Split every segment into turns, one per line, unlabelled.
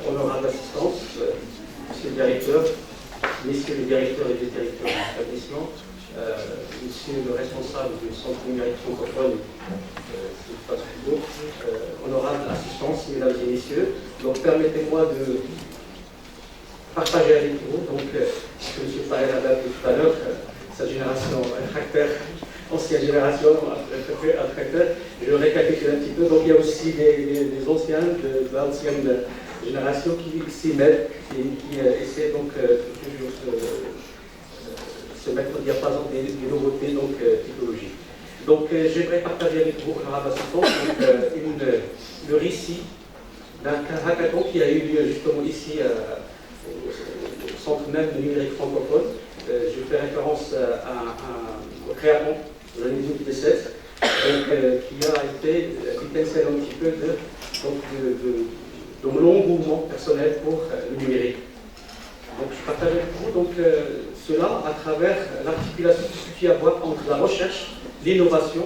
honorable assistance, monsieur le directeur, messieurs les directeurs et les directeurs de l'établissement, monsieur le responsable du centre numérique francophone, honorable assistance, mesdames et messieurs. Donc permettez-moi de partager avec vous, ce que M. Fahed a dit tout à l'heure, sa génération, un tracteur, ancienne génération, un tracteur, je récapitule un petit peu. Donc il y a aussi des anciens de l'ancienne génération qui s'y mettent et qui essaient donc toujours se mettre au diapason des nouveautés technologiques. Donc j'aimerais partager avec vous, honorable assistance, le récit d'un hackathon qui a eu lieu justement ici au centre même de numérique francophone. Je fais référence au créaton de l'année 2017, qui a été l'étincelle un petit peu de mon engouement personnel pour le numérique. Donc je partage avec vous cela à travers l'articulation qu'il suffit à voir entre la recherche, l'innovation,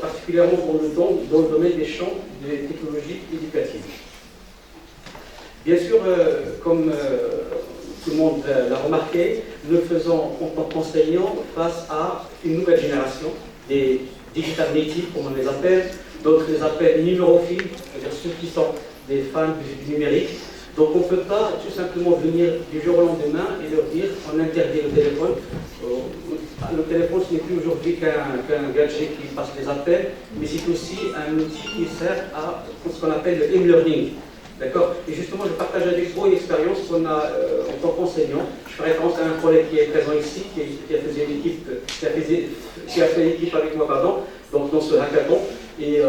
particulièrement dans le domaine des champs des technologies éducatives. Bien sûr, comme tout le monde l'a remarqué, nous faisons en tant qu'enseignants face à une nouvelle génération, des digital natives, comme on les appelle, d'autres les appellent numérophiles, c'est-à-dire ceux qui sont des fans du numérique. Donc on ne peut pas tout simplement venir du jour au lendemain et leur dire on interdit le téléphone. Le téléphone, ce n'est plus aujourd'hui qu'un gadget qui passe les appels, mais c'est aussi un outil qui sert à ce qu'on appelle le e-learning. D'accord. Et justement, je partage avec vous une expérience qu'on a en tant qu'enseignant. Je fais référence à un collègue qui est présent ici, qui a fait l'équipe avec moi, donc dans ce hackathon, et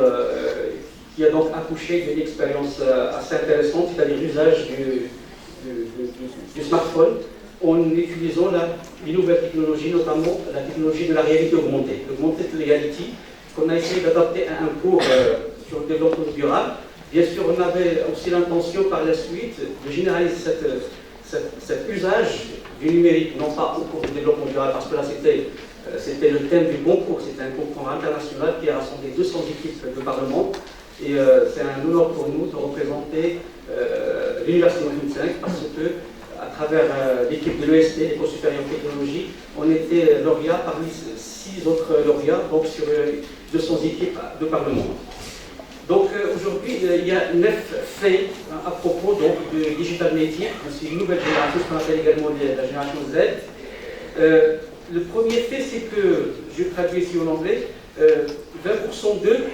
qui a donc accouché d'une expérience assez intéressante, c'est-à-dire l'usage du smartphone en utilisant les nouvelles technologies, notamment la technologie de la réalité augmentée, l'augmented reality, qu'on a essayé d'adapter à un cours sur le développement durable. Bien sûr, on avait aussi l'intention par la suite de généraliser cet usage du numérique, non pas au cours du développement durable, parce que là c'était le thème du concours, c'était un concours international qui a rassemblé 200 équipes de Parlement. Et c'est un honneur pour nous de représenter l'Université 2005 parce que, à travers l'équipe de l'EST, l'École supérieure de technologie, on était lauréat parmi 6 autres lauréats, donc sur 200 équipes de Parlement. Donc aujourd'hui, il y a 9 faits à propos de Digital Native, c'est une nouvelle génération, ce qu'on appelle également la génération Z. Le premier fait, c'est que, je traduis ici en anglais, 20% d'eux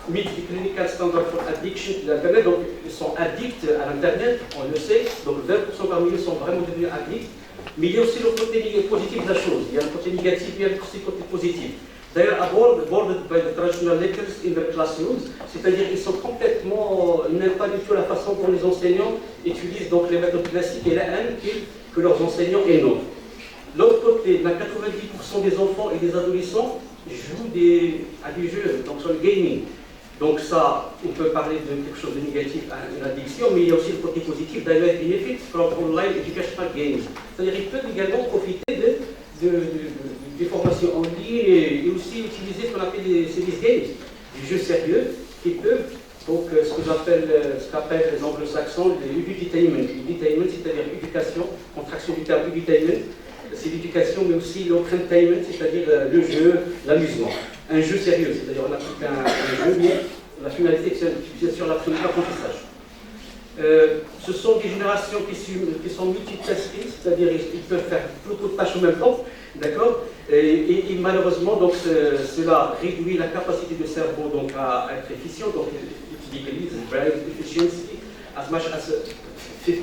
meet the clinical standard for addiction to l'Internet, donc ils sont addicts à l'Internet, on le sait, donc 20% parmi eux sont vraiment devenus addicts, mais il y a aussi le côté positif de la chose, il y a le côté négatif, il y a aussi le côté positif. D'ailleurs, boarded by the traditional lectures in the classrooms, c'est-à-dire qu'ils sont complètement, ils n'aiment pas du tout la façon dont les enseignants utilisent donc les méthodes classiques et la haine que leurs enseignants énoncent. L'autre côté, 90% des enfants et des adolescents jouent à des jeux, donc sur le gaming. Donc ça, on peut parler de quelque chose de négatif, une addiction, mais il y a aussi le côté positif, d'ailleurs, benefits from online educational games. C'est-à-dire qu'ils peuvent également profiter des formations en ligne et aussi utiliser ce qu'on appelle les service games, des jeux sérieux qui peuvent, donc ce qu'appellent les anglo-saxons le edutainment. Edutainment, c'est-à-dire éducation, contraction du terme edutainment, c'est l'éducation, mais aussi l'entertainment, c'est-à-dire le jeu, l'amusement. Un jeu sérieux, c'est-à-dire on applique un jeu, mais la finalité c'est sur l'apprentissage. Ce sont des générations qui sont multitasking, c'est-à-dire ils peuvent faire beaucoup de tâches en même temps, d'accord, et malheureusement, donc, cela réduit la capacité du cerveau donc, à être efficient, donc it decreases brain efficiency as much as 50%.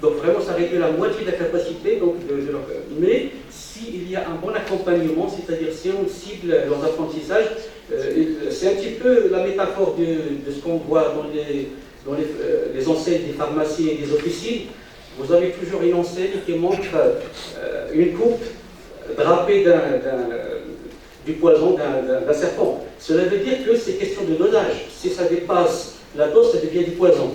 Donc vraiment, ça réduit la moitié de la capacité donc, de leur... Mais s'il y a un bon accompagnement, c'est-à-dire si on cible leurs apprentissages, c'est un petit peu la métaphore de ce qu'on voit dans les enseignes des pharmacies et des officines. Vous avez toujours une enseigne qui montre une coupe drapée du poison d'un serpent. Cela veut dire que c'est question de dosage. Si ça dépasse la dose, ça devient du poison.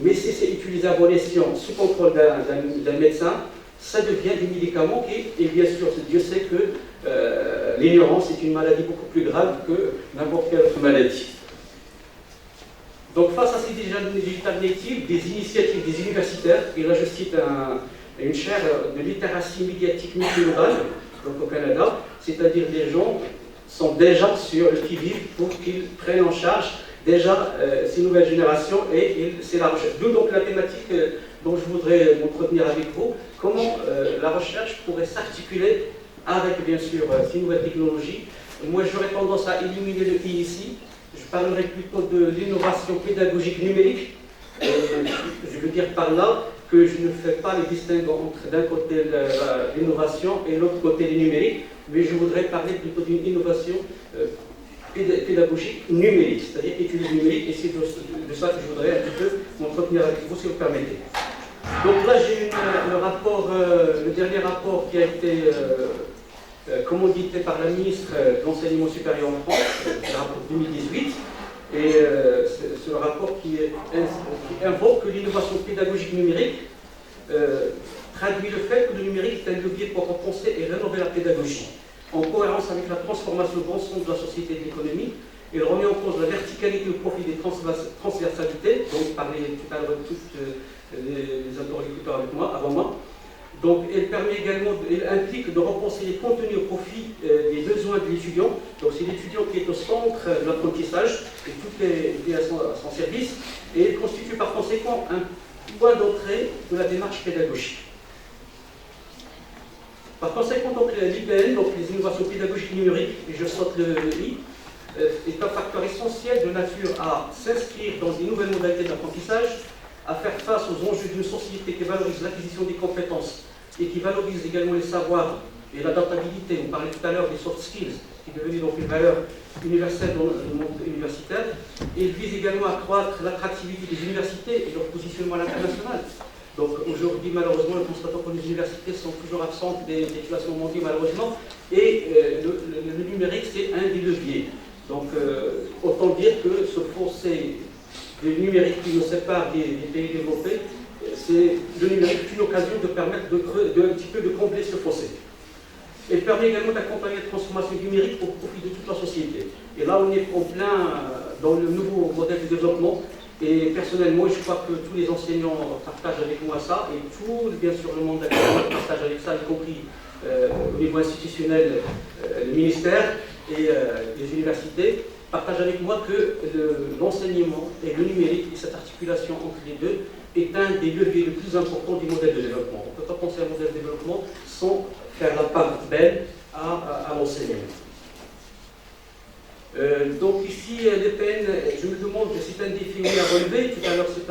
Mais si c'est utilisé à bon escient, sous contrôle d'un médecin, ça devient du médicament qui, et bien sûr, Dieu sait que l'ignorance est une maladie beaucoup plus grave que n'importe quelle autre maladie. Donc face à ces digital natives, des initiatives des universitaires, et là je cite une chaire de littératie médiatique multimodale, donc au Canada, c'est-à-dire des gens sont déjà sur le qui-vive pour qu'ils prennent en charge déjà ces nouvelles générations et c'est la recherche. D'où donc la thématique dont je voudrais m'entretenir avec vous, comment la recherche pourrait s'articuler avec bien sûr ces nouvelles technologies. Moi j'aurais tendance à éliminer le I ici, je parlerai plutôt de l'innovation pédagogique numérique. Je veux dire par là que je ne fais pas les distinguos entre d'un côté l'innovation et l'autre côté le numérique, mais je voudrais parler plutôt d'une innovation pédagogique numérique, c'est-à-dire études numériques, et c'est de ça que je voudrais un petit peu m'entretenir avec vous, si vous permettez. Donc là, j'ai le dernier rapport qui a été commandité par la ministre de l'Enseignement supérieur en France, le rapport 2018, et c'est le rapport qui invoque que l'innovation pédagogique numérique traduit le fait que le numérique est un levier pour repenser et rénover la pédagogie, en cohérence avec la transformation d'ensemble de la société et de l'économie. Il remet en cause la verticalité au profit des transversalités, donc parlait tout à l'heure toutes les interlocuteurs avant moi. Donc elle permet également, elle implique de repenser les contenus au profit des besoins de l'étudiant. Donc c'est l'étudiant qui est au centre de l'apprentissage et tout est à son service. Et elle constitue par conséquent un point d'entrée de la démarche pédagogique. Par conséquent, donc l'IPN, donc les innovations pédagogiques numériques, et je saute le I, est un facteur essentiel de nature à s'inscrire dans des nouvelles modalités d'apprentissage, à faire face aux enjeux d'une société qui valorise l'acquisition des compétences et qui valorise également les savoirs et l'adaptabilité. On parlait tout à l'heure des soft skills, qui est devenu donc une valeur universelle dans le monde universitaire. Et il vise également à accroître l'attractivité des universités et leur positionnement à l'international. Donc aujourd'hui, malheureusement, nous constatons que les universités sont toujours absentes des classements mondiaux, malheureusement, et le numérique, c'est un des leviers. Donc autant dire que ce fossé du numérique qui nous sépare des pays développés, le numérique est une occasion de permettre un petit peu de combler ce fossé. Elle permet également d'accompagner la transformation numérique au profit de toute la société. Et là, on est en plein dans le nouveau modèle de développement. Et personnellement, je crois que tous les enseignants partagent avec moi ça, et tout, bien sûr, le monde académique partage avec ça, y compris au niveau institutionnel, le ministère et les universités, partagent avec moi que l'enseignement et le numérique et cette articulation entre les deux est un des leviers les plus importants du modèle de développement. On ne peut pas penser à un modèle de développement sans faire la part belle à l'enseignement. Donc ici, l'EPN, je me demande si c'est un défi à relever, tout à l'heure c'est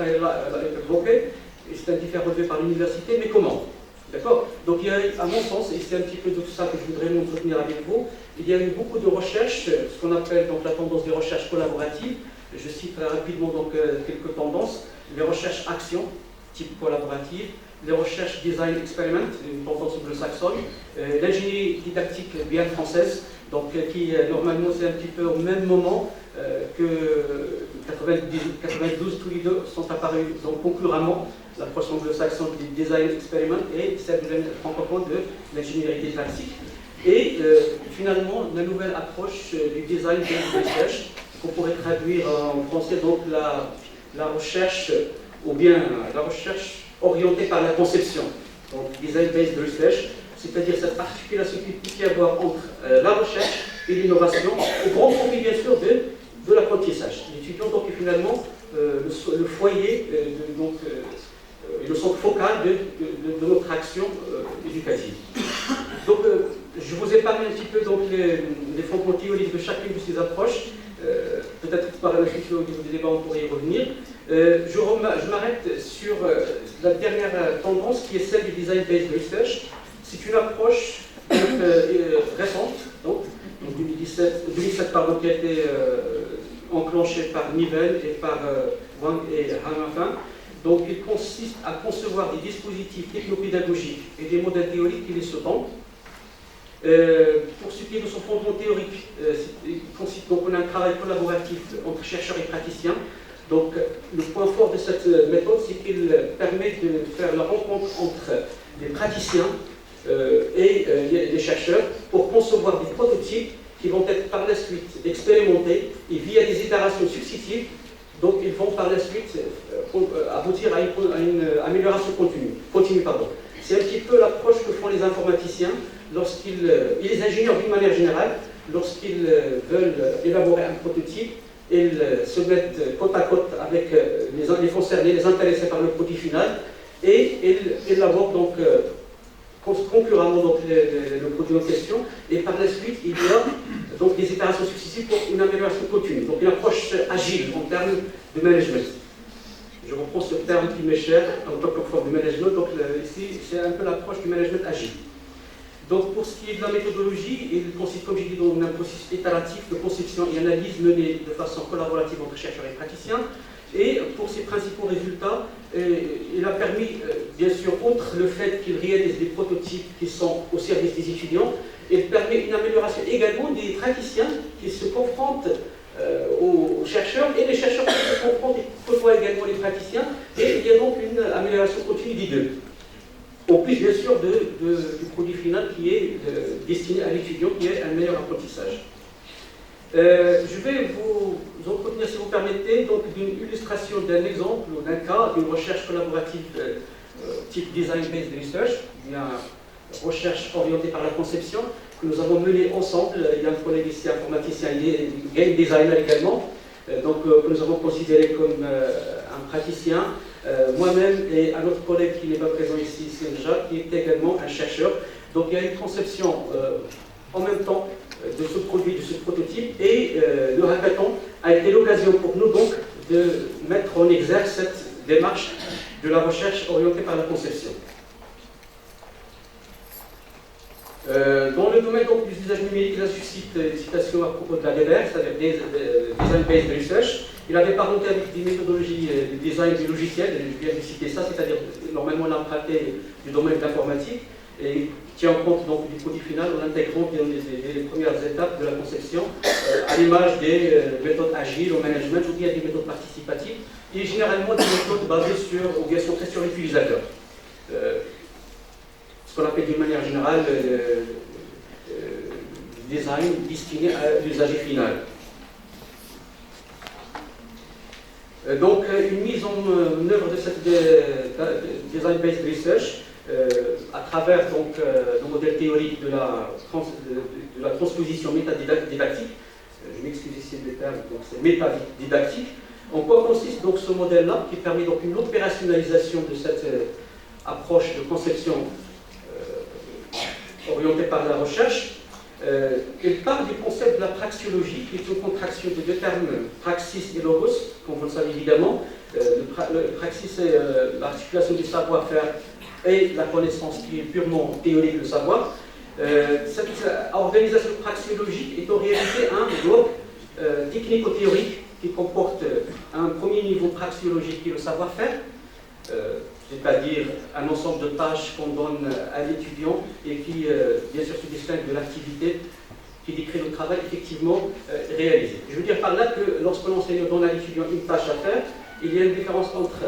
évoqué, et c'est un défi à relever par l'université, mais comment? D'accord? Donc il y a, à mon sens, et c'est un petit peu de tout ça que je voudrais m'entretenir avec vous, il y a eu beaucoup de recherches, ce qu'on appelle donc la tendance des recherches collaboratives. Je cite très rapidement donc quelques tendances. Les recherches action, type collaborative, les recherches design experiment, une tendance anglo-saxonne, l'ingénierie didactique bien française, donc qui normalement c'est un petit peu au même moment que 92, tous les deux sont apparus donc concurremment, l'approche anglo-saxonne du design experiment et celle de francophone de l'ingénierie didactique. Et finalement, la nouvelle approche du design based research, qu'on pourrait traduire en français donc la recherche, ou bien la recherche orientée par la conception, donc design based research, c'est-à-dire cette articulation qu'il peut y avoir entre la recherche et l'innovation, au grand profit bien sûr de l'apprentissage. L'étudiant donc est finalement le foyer, le centre focal de notre action éducative. Donc je vous ai parlé un petit peu donc, des fondements théoriques de chacune de ces approches. Peut-être par la suite au niveau des débats on pourrait y revenir. Je m'arrête sur la dernière tendance qui est celle du design based research. C'est une approche récente, donc 2007 pardon, qui a été enclenchée par Niven et par Wang et Hanafin. Donc il consiste à concevoir des dispositifs technopédagogiques et des modèles théoriques qui les sous-tendent. Pour ce qui est de son fondement théorique, il consiste donc en un travail collaboratif entre chercheurs et praticiens. Donc le point fort de cette méthode, c'est qu'il permet de faire la rencontre entre les praticiens et les chercheurs pour concevoir des prototypes qui vont être par la suite expérimentés et via des itérations successives. Donc ils vont par la suite aboutir à une amélioration continue. C'est un petit peu l'approche que font les informaticiens et les ingénieurs d'une manière générale lorsqu'ils veulent élaborer un prototype. Ils se mettent côte à côte avec les concernés, les intéressés par le produit final, et ils élaborent donc concurremment donc, le produit en question, et par la suite il y a donc des itérations successives pour une amélioration continue. Donc une approche agile en termes de management. Je reprends ce terme qui m'est cher en tant que forme de management, donc ici c'est un peu l'approche du management agile. Donc pour ce qui est de la méthodologie, il consiste, comme j'ai dit, dans un processus itératif de conception et analyse menée de façon collaborative entre chercheurs et praticiens. Et pour ses principaux résultats, il a permis, bien sûr, outre le fait qu'il réalise des prototypes qui sont au service des étudiants, il permet une amélioration également des praticiens qui se confrontent aux chercheurs, et les chercheurs qui se confrontent et côtoient également les praticiens, et il y a donc une amélioration continue des deux. Au plus, bien sûr, du produit final qui est destiné à l'étudiant, qui est un meilleur apprentissage. Je vais vous entretenir, si vous permettez, d'une illustration d'un exemple ou d'un cas d'une recherche collaborative type Design-Based Research, une recherche orientée par la conception, que nous avons menée ensemble. Il y a un collègue ici, informaticien, il est game designer également, que nous avons considéré comme un praticien, moi-même et un autre collègue qui n'est pas présent ici, c'est Jacques, qui est également un chercheur. Donc il y a une conception en même temps de ce produit, de ce prototype, et le hackathon a été l'occasion pour nous donc de mettre en exergue cette démarche de la recherche orientée par la conception. Dans le domaine donc, des usages numériques, il a suscité une citation à propos de la DBR, c'est-à-dire Design-Based Research. Il avait parenté avec des méthodologies de design du logiciel, je viens de citer ça, c'est-à-dire normalement l'emprunté du domaine de l'informatique, et tient compte donc du produit final en intégrant les premières étapes de la conception, à l'image des méthodes agiles au management ou bien des méthodes participatives, et généralement des méthodes basées ou bien centrées sur l'utilisateur. Ce qu'on appelle d'une manière générale design destiné à l'usager final. Donc, une mise en œuvre de cette design-based research à travers donc, le modèle théorique de la transposition métadidactique. Je m'excuse ici des termes, donc c'est métadidactique. En quoi consiste donc ce modèle-là, qui permet donc une opérationnalisation de cette approche de conception orientée par la recherche. Il part du concept de la praxiologie, qui est une contraction de deux termes, praxis et logos, comme vous le savez évidemment. Le praxis, c'est l'articulation du savoir-faire et la connaissance qui est purement théorique, le savoir. Cette organisation praxiologique est en réalité un bloc technico-théorique qui comporte un premier niveau praxiologique qui est le savoir-faire, c'est-à-dire un ensemble de tâches qu'on donne à l'étudiant et qui, bien sûr, se distingue de l'activité qui décrit le travail effectivement réalisé. Je veux dire par là que lorsque l'enseignant donne à l'étudiant une tâche à faire, il y a une différence entre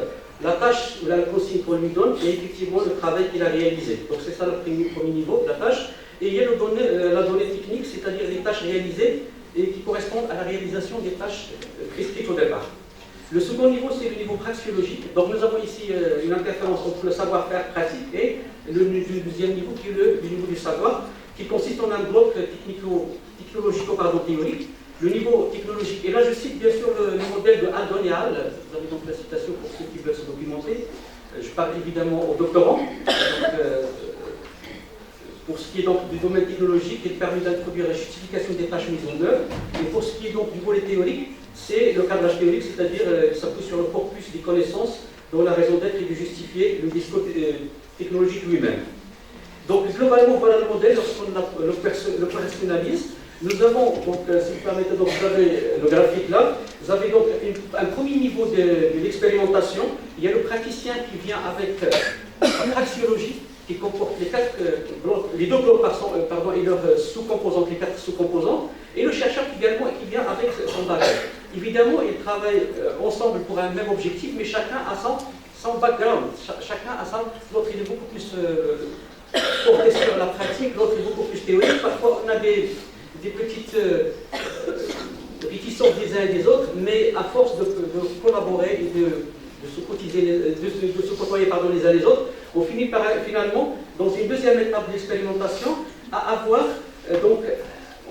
la tâche ou la consigne qu'on lui donne et effectivement le travail qu'il a réalisé. Donc c'est ça le premier niveau de la tâche. Et il y a la donnée technique, c'est-à-dire les tâches réalisées et qui correspondent à la réalisation des tâches prescrites au départ. Le second niveau, c'est le niveau praxiologique. Donc nous avons ici une interférence entre le savoir-faire pratique et le deuxième niveau, qui est le niveau du savoir, qui consiste en un bloc technologico-théorique. Le niveau technologique, et là je cite bien sûr le modèle de Aldon et Hall, vous avez donc la citation pour ceux qui veulent se documenter. Je parle évidemment aux doctorants. Pour ce qui est donc du domaine technologique, il permet d'introduire la justification des tâches mises en œuvre. Et pour ce qui est donc du volet théorique, c'est le cadrage théorique, c'est-à-dire s'appuie sur le corpus des connaissances dont la raison d'être est de justifier le discours technologique lui-même. Donc globalement, voilà le modèle lorsqu'on le personnalise. Nous avons, donc, si vous permettez, donc, vous avez le graphique là, vous avez donc un premier niveau de l'expérimentation. Il y a le praticien qui vient avec la praxiologie, qui comporte les deux blocs et leurs sous-composantes, les 4 sous-composantes, et le chercheur également qui vient avec son bagage. Évidemment, ils travaillent ensemble pour un même objectif, mais chacun a son background, chacun a l'autre il est beaucoup plus porté sur la pratique, l'autre est beaucoup plus théorique. Parfois, on a des petites réticences des uns et des autres, mais à force de collaborer et de se côtoyer les uns les autres, on finit finalement, dans une deuxième étape de l'expérimentation, à avoir donc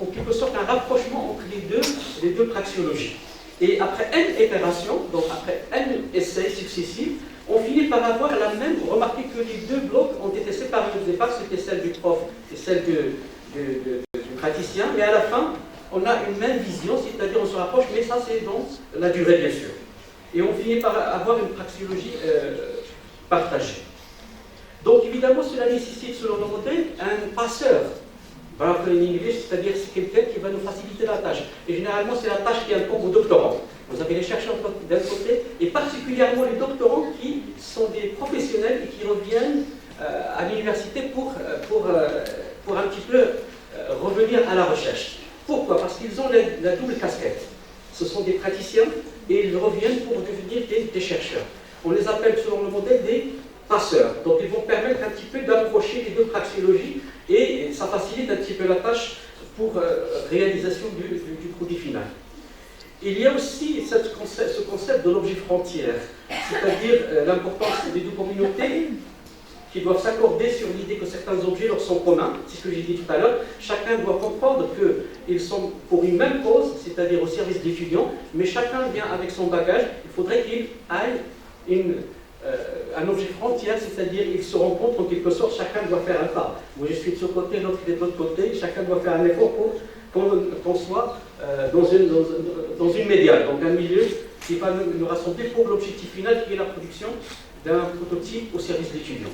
en quelque sorte un rapprochement entre les deux praxéologies. Et après N itérations, donc après N essais successifs, on finit par avoir la même. Remarquez que les deux blocs ont été séparés au départ, c'était celle du prof et celle du praticien, mais à la fin, on a une même vision, c'est-à-dire on se rapproche, mais ça c'est dans la durée bien sûr. Et on finit par avoir une praxéologie partagée. Donc évidemment, cela nécessite, selon nos modèles, un passeur. C'est-à-dire c'est quelqu'un qui va nous faciliter la tâche. Et généralement, c'est la tâche qui incombe aux doctorants. Vous avez les chercheurs d'un côté, et particulièrement les doctorants qui sont des professionnels et qui reviennent à l'université pour un petit peu revenir à la recherche. Pourquoi? Parce qu'ils ont la double casquette. Ce sont des praticiens et ils reviennent pour devenir des chercheurs. On les appelle, selon le modèle, des passeurs. Donc ils vont permettre un petit peu d'approcher les deux praxéologies et ça facilite un petit peu la tâche pour réalisation du produit final. Il y a aussi ce concept de l'objet frontière, c'est-à-dire l'importance des deux communautés qui doivent s'accorder sur l'idée que certains objets leur sont communs. C'est ce que j'ai dit tout à l'heure. Chacun doit comprendre qu'ils sont pour une même cause, c'est-à-dire au service de l'étudiant, mais chacun vient avec son bagage. Il faudrait qu'il aille un objet frontière, c'est-à-dire qu'ils se rencontrent en quelque sorte, chacun doit faire un pas. Moi je suis de ce côté, l'autre est de l'autre côté, chacun doit faire un effort pour qu'on soit dans une médiane, donc un milieu qui va nous rassembler pour l'objectif final qui est la production d'un prototype au service de l'étudiant.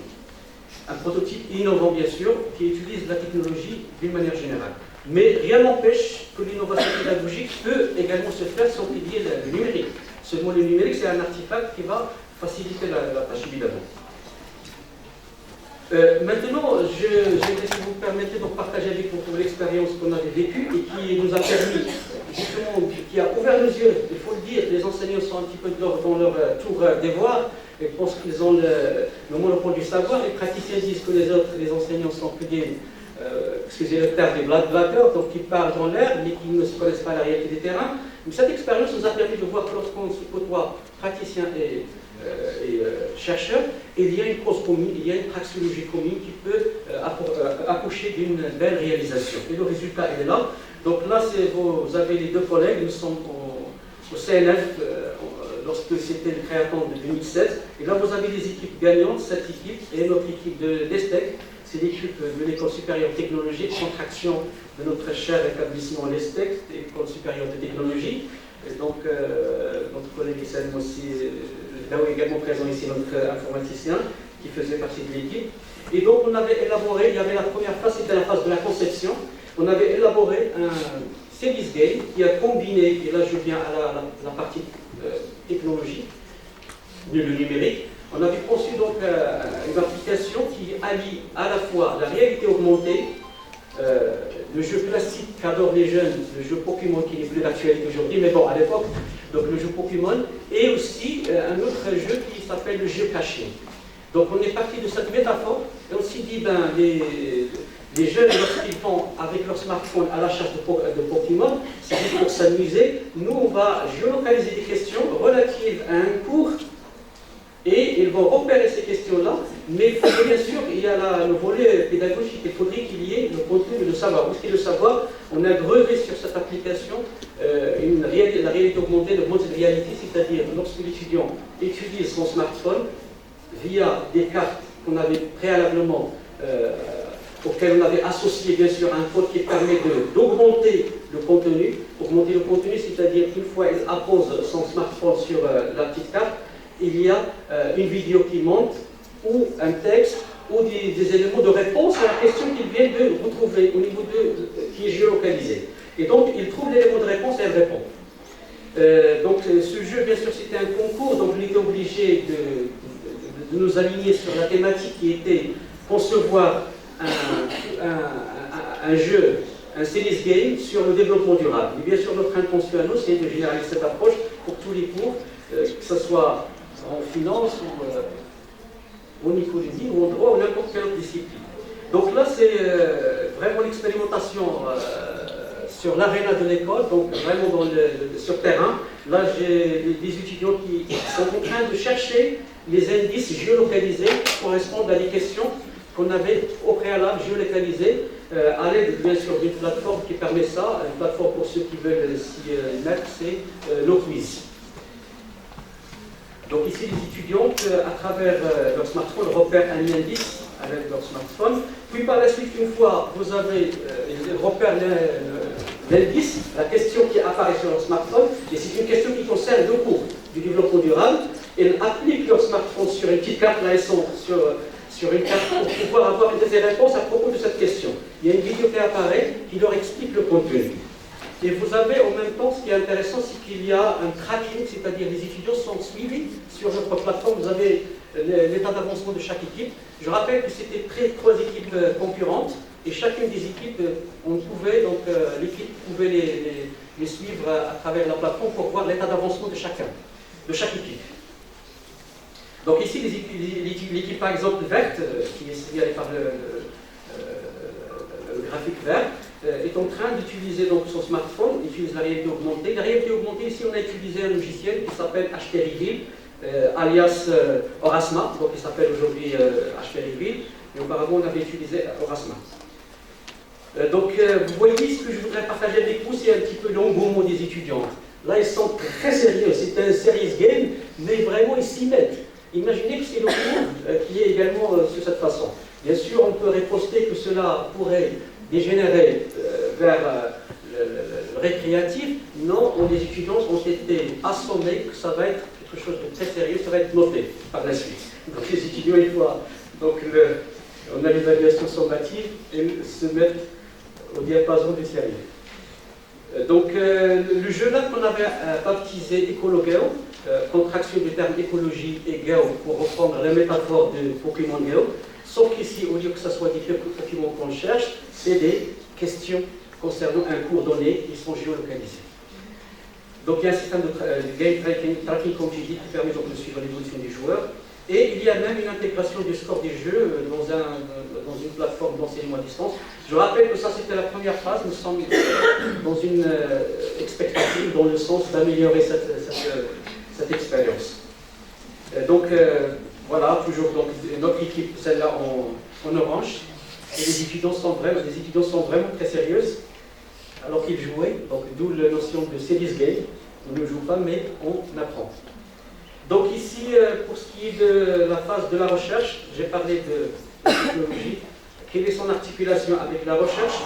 Un prototype innovant bien sûr, qui utilise la technologie d'une manière générale. Mais rien n'empêche que l'innovation pédagogique peut également se faire sans qu'il y ait le numérique. Seulement le numérique, c'est un artefact qui va faciliter la tâche évidemment. Maintenant, j'aimerais, si vous me permettez, de partager avec vous l'expérience qu'on avait vécue et qui nous a permis, justement, qui a ouvert nos yeux, il faut le dire, les enseignants sont un petit peu dans leur tour d'ivoire et pensent qu'ils ont le monopole du savoir. Les praticiens disent que les enseignants sont que des, excusez le terme, des blagueurs, donc qui parlent dans l'air mais qui ne se connaissent pas la réalité des terrains. Donc cette expérience nous a permis de voir que lorsqu'on se côtoie praticiens et chercheurs, il y a une cause commune, il y a une praxéologie commune qui peut accoucher d'une belle réalisation. Et le résultat, il est là. Donc là, vous avez les deux collègues, nous sommes au CNF, lorsque c'était le créaton de 2016. Et là, vous avez les équipes gagnantes, cette équipe, et notre équipe de l'ESTEC. C'est l'équipe de l'École supérieure de technologie, contraction de notre cher établissement l'ESTEC, l'École supérieure de technologie. Et donc, notre collègue Issam aussi, là où est également présent ici notre informaticien, qui faisait partie de l'équipe. Et donc, on avait élaboré, il y avait la première phase, c'était la phase de la conception. On avait élaboré un series game qui a combiné, et là je viens à la partie technologie, le numérique. On avait conçu donc une application qui allie à la fois la réalité augmentée, le jeu classique qu'adorent les jeunes, le jeu Pokémon qui n'est plus d'actualité aujourd'hui, mais bon, à l'époque, donc le jeu Pokémon, et aussi un autre jeu qui s'appelle le jeu caché. Donc on est parti de cette métaphore, et on s'est dit, ben, les jeunes, lorsqu'ils vont avec leur smartphone à la chasse de Pokémon, c'est juste pour s'amuser. Nous, on va géolocaliser des questions relatives à un cours, et ils vont repérer ces questions-là, mais il faut bien sûr, il y a le volet pédagogique, il faudrait qu'il y ait le contenu et le savoir. Où est-ce qu'il y a le savoir? On a grevé sur cette application la réalité augmentée, l'augmented reality, c'est-à-dire lorsque l'étudiant utilise son smartphone via des cartes qu'on avait préalablement, auxquelles on avait associé bien sûr un code qui permet d'augmenter le contenu. Augmenter le contenu, c'est-à-dire qu'une fois il appose son smartphone sur la petite carte, il y a une vidéo qui monte, ou un texte, ou des éléments de réponse à la question qu'il vient de retrouver au niveau qui est géolocalisé. Et donc, il trouve l'élément de réponse et elle répond. Donc, ce jeu, bien sûr, c'était un concours, donc on était obligé de nous aligner sur la thématique qui était concevoir un jeu, un series game sur le développement durable. Et bien sûr, notre intention à nous, c'est de généraliser cette approche pour tous les cours, que ce soit en finance ou en écologie ou en droit ou n'importe quelle autre discipline. Donc là, c'est vraiment l'expérimentation sur l'aréna de l'école, donc vraiment sur terrain. Là, j'ai des étudiants qui sont en train de chercher les indices géolocalisés qui correspondent à des questions qu'on avait au préalable géolocalisées, à l'aide bien sûr d'une plateforme qui permet ça. Une plateforme pour ceux qui veulent s'y mettre, c'est NoQuiz. Donc ici, les étudiants, à travers leur smartphone, repèrent un indice avec leur smartphone. Puis par la suite, une fois vous avez repère l'indice, la question qui apparaît sur leur smartphone, et c'est une question qui concerne le cours du développement durable, ils appliquent leur smartphone sur une petite carte, là ils sont sur une carte pour pouvoir avoir des réponses à propos de cette question. Il y a une vidéo qui apparaît qui leur explique le contenu. Et vous avez en même temps, ce qui est intéressant, c'est qu'il y a un tracking, c'est-à-dire les étudiants sont suivis sur notre plateforme. Vous avez l'état d'avancement de chaque équipe. Je rappelle que c'était trois équipes concurrentes, et chacune des équipes, l'équipe pouvait les suivre à travers la plateforme pour voir l'état d'avancement de chaque équipe. Donc ici, l'équipe par exemple verte, qui est signalée par le graphique vert, est en train d'utiliser donc son smartphone, utilise la réalité augmentée. La réalité augmentée, ici on a utilisé un logiciel qui s'appelle HP Reveal, alias Aurasma, donc il s'appelle aujourd'hui HP Reveal, et auparavant on avait utilisé Aurasma. Donc vous voyez, ce que je voudrais partager avec vous, c'est un petit peu l'engouement des étudiants. Là ils sont très sérieux, c'est un serious game, mais vraiment ils s'y mettent. Imaginez que c'est le cours qui est également de cette façon. Bien sûr, on peut riposter que cela pourrait dégénérer vers le récréatif. Non, les étudiants ont été assommés que ça va être quelque chose de très sérieux, ça va être noté par la suite. Donc les étudiants, une fois, on a l'évaluation sommative et se mettent au diapason du sérieux. Donc le jeu là qu'on avait baptisé Écolo-Géo, contraction du terme écologie et Géo pour reprendre la métaphore de Pokémon Géo, sauf qu'ici, au lieu que ce soit des Pokémon qu'on cherche, c'est des questions concernant un cours donné qui sont géolocalisées. Donc il y a un système de game tracking, comme j'ai dit, qui permet donc de suivre l'évolution des joueurs. Et il y a même une intégration du score des jeux dans une plateforme d'enseignement à distance. Je rappelle que ça c'était la première phase, nous sommes dans une expectative dans le sens d'améliorer cette expérience. Donc voilà, toujours donc, notre équipe, celle-là en orange, et les étudiants sont vraiment très sérieuses alors qu'ils jouaient, donc d'où la notion de serious game. On ne joue pas mais on apprend. Donc ici, pour ce qui est de la phase de la recherche, j'ai parlé de la technologie. Quelle est son articulation avec la recherche?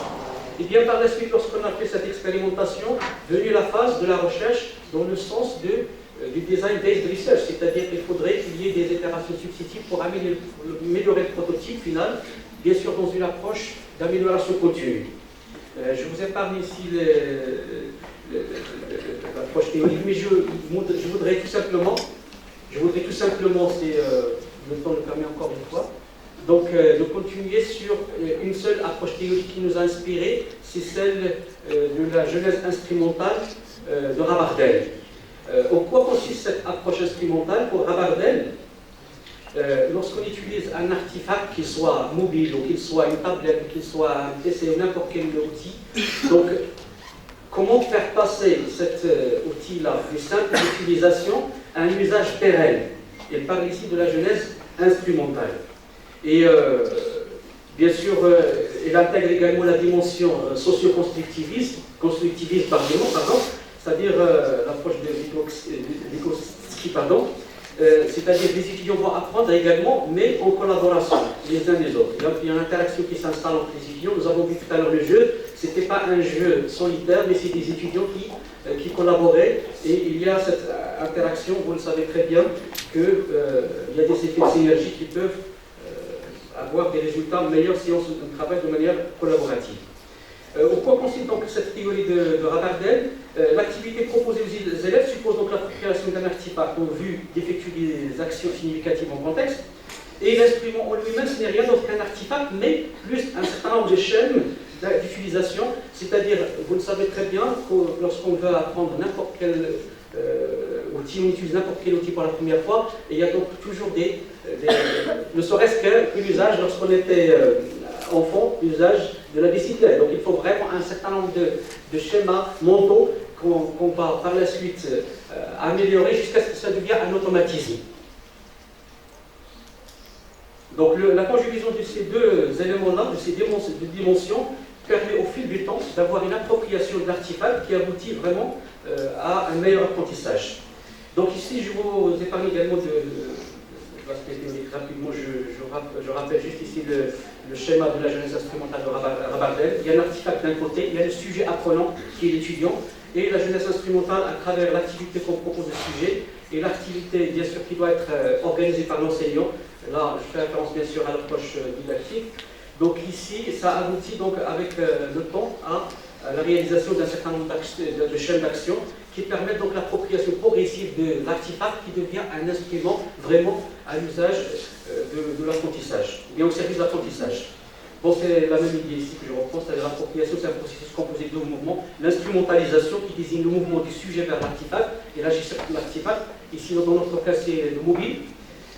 Et bien par la suite, lorsqu'on a fait cette expérimentation, venue la phase de la recherche dans le sens du design-based research, c'est-à-dire qu'il faudrait qu'il y ait des itérations successives pour améliorer le prototype final, bien sûr dans une approche d'amélioration continue. Je vous épargne ici l'approche théorique, mais je voudrais tout simplement, si le temps le permet encore une fois, donc de continuer sur une seule approche théorique qui nous a inspiré, c'est celle de la genèse instrumentale de Rabardel. En quoi consiste cette approche instrumentale pour Rabardel? Lorsqu'on utilise un artefact, qu'il soit mobile, ou qu'il soit une tablette, ou qu'il soit un PC ou n'importe quel outil, donc comment faire passer cet outil-là du simple d'utilisation à un usage pérenne? Il parle ici de la genèse instrumentale. Et bien sûr, il intègre également la dimension socio-constructiviste, pardon, c'est-à-dire l'approche de Vygotsky, c'est-à-dire que les étudiants vont apprendre également, mais en collaboration, les uns les autres. Donc il y a une interaction qui s'installe entre les étudiants. Nous avons vu tout à l'heure le jeu, ce n'était pas un jeu solitaire, mais c'est des étudiants qui collaboraient, et il y a cette interaction, vous le savez très bien, qu'il y a des effets de synergie qui peuvent avoir des résultats meilleurs si on travaille de manière collaborative. En quoi consiste donc cette théorie de Rabardel? L'activité proposée aux élèves suppose donc la création d'un artefact en vue d'effectuer des actions significatives en contexte, et l'instrument en lui-même ce n'est rien d'autre qu'un artefact, mais plus un certain nombre de chaînes d'utilisation, c'est-à-dire, vous le savez très bien, que lorsqu'on veut apprendre n'importe quel outil, on utilise n'importe quel outil pour la première fois, et il y a donc toujours ne serait-ce qu'un usage lorsqu'on était en font usage de la bicyclette. Donc il faut vraiment un certain nombre de schémas mentaux qu'on va par la suite améliorer jusqu'à ce que ça devienne un automatisme. Donc la conjugaison de ces deux éléments-là, de ces deux dimensions, permet au fil du temps d'avoir une appropriation de l'artefact qui aboutit vraiment à un meilleur apprentissage. Donc ici, je vous épargne également de l'aspect théorique rapidement. Je rappelle juste ici le schéma de la jeunesse instrumentale de Rabardel. Il y a l'artefact d'un côté, il y a le sujet apprenant qui est l'étudiant, et la jeunesse instrumentale à travers l'activité qu'on propose au sujet, et l'activité bien sûr qui doit être organisée par l'enseignant. Là, je fais référence bien sûr à l'approche didactique. Donc ici, ça aboutit donc avec le temps à la réalisation d'un certain nombre de chaînes d'action qui permettent donc l'appropriation progressive de l'artefact qui devient un instrument vraiment à l'usage de l'apprentissage, bien au service de l'apprentissage. Bon, c'est la même idée ici que je reprends, c'est-à-dire l'appropriation, c'est un processus composé de deux mouvements. L'instrumentalisation qui désigne le mouvement du sujet vers l'artefact et l'agisseur de l'artefact. Ici, dans notre cas, c'est le mobile.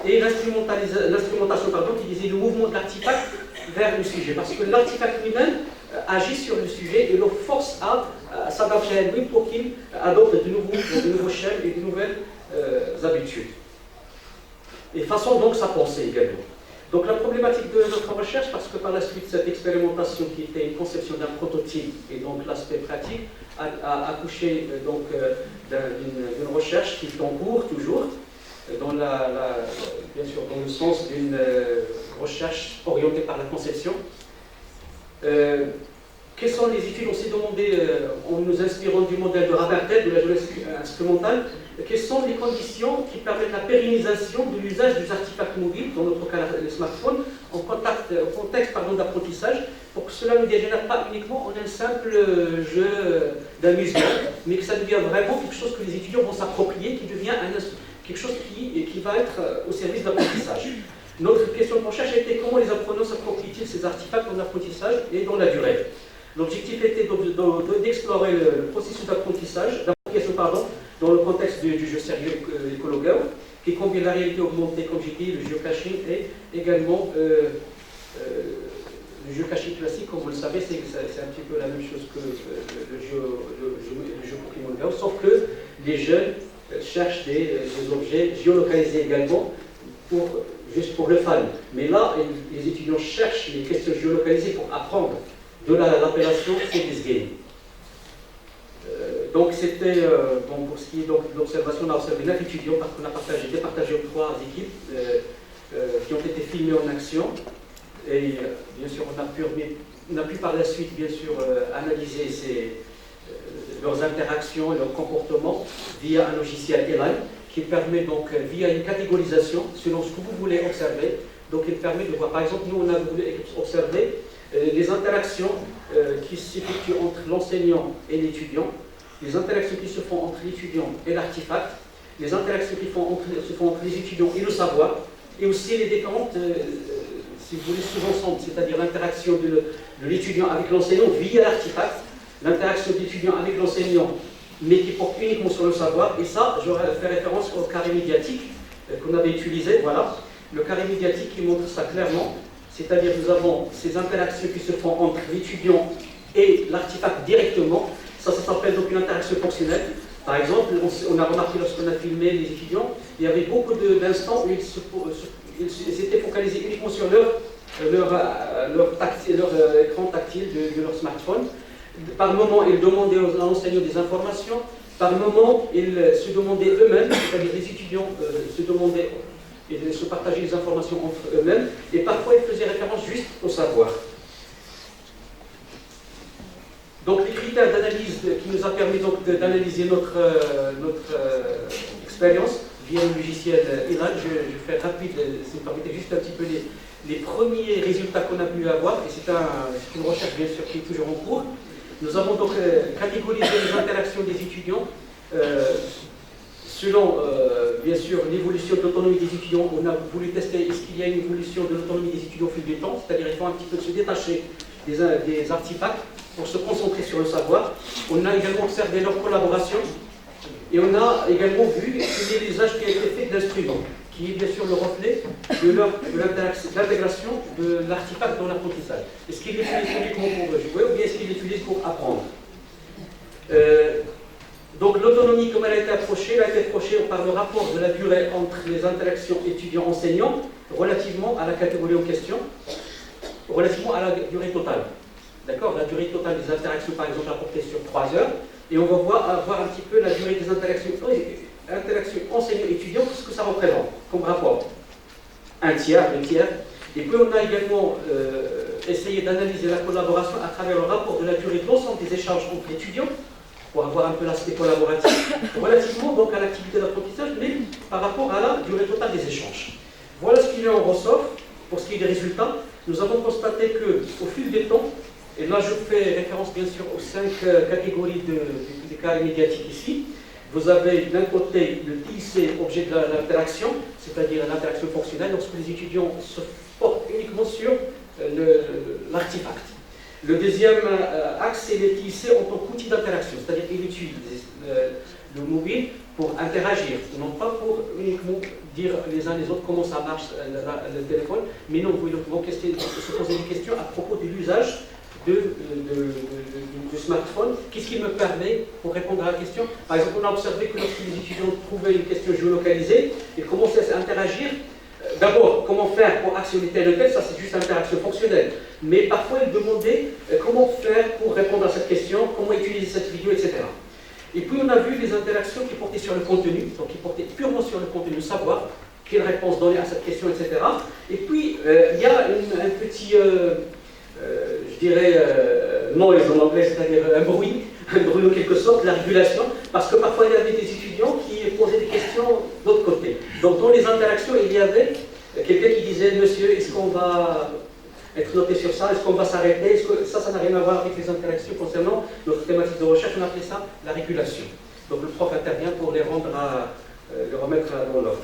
Et l'instrumentation, qui désigne le mouvement de l'artefact vers le sujet. Parce que l'artefact lui-même agit sur le sujet et le force à s'adapter à lui pour qu'il adopte de nouveaux schèmes et de nouvelles habitudes. Et façon donc sa pensée également. Donc la problématique de notre recherche, parce que par la suite cette expérimentation qui était une conception d'un prototype et donc l'aspect pratique a accouché d'une recherche qui est en cours toujours, bien sûr dans le sens d'une recherche orientée par la conception. Quelles sont les études? On s'est demandé, en nous inspirant du modèle de Rabardel, de la jeunesse instrumentale, quelles sont les conditions qui permettent la pérennisation de l'usage des artefacts mobiles, dans notre cas les smartphones, en contexte d'apprentissage, pour que cela ne dégénère pas uniquement en un simple jeu d'amusement, mais que ça devienne vraiment quelque chose que les étudiants vont s'approprier, qui devient quelque chose qui va être au service de l'apprentissage. Notre question de recherche était comment les apprenants s'approprient-ils ces artefacts en apprentissage et dans la durée. L'objectif était d'explorer le processus d'apprentissage, dans le contexte du jeu sérieux Écologueur, qui combine la réalité augmentée, comme j'ai dit, le geocaching et également le geocaching classique, comme vous le savez, c'est un petit peu la même chose que le jeu Pokémon Go, sauf que les jeunes cherchent des objets géolocalisés également, juste pour le fun. Mais là, les étudiants cherchent les questions géolocalisées pour apprendre de l'appellation Service Game. Donc c'était, pour ce qui est de l'observation, on a observé 9 étudiants parce qu'on a départagé en 3 équipes qui ont été filmées en action. Et bien sûr, on a pu par la suite, bien sûr, analyser leurs interactions et leurs comportements via un logiciel Eline qui permet donc, via une catégorisation, selon ce que vous voulez observer, donc il permet de voir, par exemple, nous on a voulu observer les interactions qui s'effectuent entre l'enseignant et l'étudiant, les interactions qui se font entre l'étudiant et l'artefact, les interactions qui se font entre les étudiants et le savoir, et aussi les différentes, si vous voulez, sous-ensembles, c'est-à-dire l'interaction de l'étudiant avec l'enseignant via l'artefact, l'interaction de l'étudiant avec l'enseignant, mais qui porte uniquement sur le savoir, et ça, j'aurais fait référence au carré médiatique qu'on avait utilisé, voilà, le carré médiatique qui montre ça clairement. C'est-à-dire nous avons ces interactions qui se font entre l'étudiant et l'artefact directement. Ça s'appelle donc une interaction fonctionnelle. Par exemple, on a remarqué lorsqu'on a filmé les étudiants, il y avait beaucoup d'instants où ils étaient focalisés uniquement sur leur écran tactile de leur smartphone. Par moment, ils demandaient à l'enseignant des informations. Par moment, ils se demandaient eux-mêmes, c'est-à-dire les étudiants se demandaient et de se partager les informations entre eux-mêmes, et parfois ils faisaient référence juste au savoir. Donc les critères d'analyse qui nous a permis d'analyser notre expérience via le logiciel Eline, je fais rapide, si vous permettez juste un petit peu les premiers résultats qu'on a pu avoir, et c'est une recherche bien sûr qui est toujours en cours. Nous avons donc catégorisé les interactions des étudiants selon, bien sûr, l'évolution de l'autonomie des étudiants. On a voulu tester est-ce qu'il y a une évolution de l'autonomie des étudiants au fil du temps, c'est-à-dire il faut un petit peu se détacher des artefacts pour se concentrer sur le savoir. On a également observé leur collaboration et on a également vu quel est l'usage qui a été fait de l'instrument. qui est bien sûr le reflet de l'intégration de l'artefact dans l'apprentissage. Est-ce qu'il l'utilise uniquement pour jouer ou bien est-ce qu'il l'utilise pour apprendre? Donc l'autonomie, comme elle a été approchée par le rapport de la durée entre les interactions étudiants-enseignants relativement à la catégorie en question, relativement à la durée totale. D'accord? La durée totale des interactions, par exemple, a porté sur 3 heures, et on va voir un petit peu la durée des interactions enseignants-étudiants, ce que ça représente comme rapport. 1 tiers, 2 tiers. Et puis on a également essayé d'analyser la collaboration à travers le rapport de la durée de l'ensemble des échanges entre étudiants, pour avoir un peu l'aspect collaboratif, relativement donc à l'activité d'apprentissage, mais par rapport à la durée totale des échanges. Voilà ce qu'il en ressort. Pour ce qui est des résultats, nous avons constaté qu'au fil des temps, et là je fais référence bien sûr aux 5 catégories des cas médiatiques ici, vous avez d'un côté le TIC, objet de l'interaction, c'est-à-dire l'interaction fonctionnelle, lorsque les étudiants se portent uniquement sur l'artefact. Le deuxième axe, c'est les TIC en tant qu'outil d'interaction, c'est-à-dire qu'ils utilisent le mobile pour interagir, non pas pour uniquement dire les uns les autres comment ça marche le téléphone, mais non, vous vont se poser des questions à propos de l'usage du smartphone. Qu'est-ce qu'il me permet pour répondre à la question? Par exemple, on a observé que lorsque les étudiants trouvaient une question géolocalisée, ils commençaient à interagir. D'abord, comment faire pour actionner tel ou tel, ça c'est juste interaction fonctionnelle. Mais parfois, ils demandaient comment faire pour répondre à cette question, comment utiliser cette vidéo, etc. Et puis, on a vu des interactions qui portaient sur le contenu, donc qui portaient purement sur le contenu, savoir quelle réponse donner à cette question, etc. Et puis, il y a un petit, je dirais, noise en anglais, c'est-à-dire un bruit en quelque sorte, la régulation, parce que parfois, il y avait des étudiants qui posaient des questions de l'autre côté. Donc, dans les interactions, il y avait quelqu'un qui disait, monsieur, est-ce qu'on va être noté sur ça, est-ce qu'on va s'arrêter? Ça n'a rien à voir avec les interactions concernant notre thématique de recherche, on appelait ça la régulation. Donc le prof intervient pour les remettre dans l'ordre.